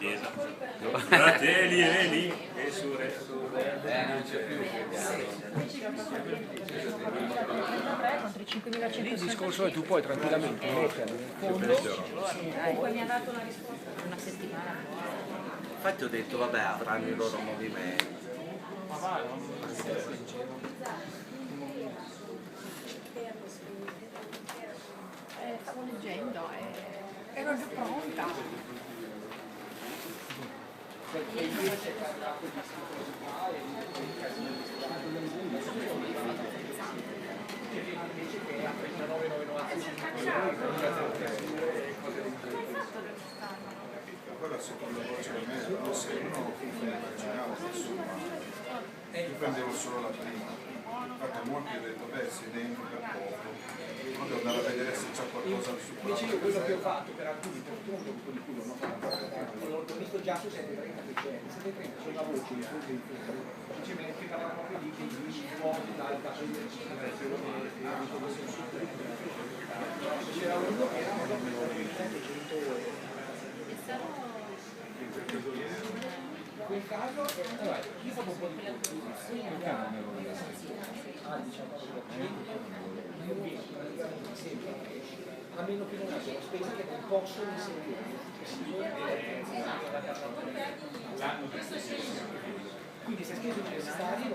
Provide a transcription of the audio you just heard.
chiesa. Fratelli e sure. Non c'è più. Contro i 5.100. Lì il discorso è tu puoi tranquillamente mettere nel fondo. Poi mi ha dato una risposta per una settimana. Infatti ho detto vabbè avranno i loro movimenti. Stavo leggendo e ero già pronta. Quella secondo voce di me, però se uno immaginava insomma, io prendevo solo la prima. Infatti molti ho detto, beh, se ne entri per poco, poi devo andare a vedere se c'è qualcosa su Invece io quello che ho fatto per alcuni, per un gruppo di cui non ho fatto, ho visto già su 7.30 che c'è, 7.30 c'è una voce in cui semplicemente parlava proprio di che i fuochi dall'alta c'era uno che era 700 euro. In quel caso, allora, io facevo un po' di cultura, a meno che non abbiano spese che non possono inserire. Quindi se spese necessarie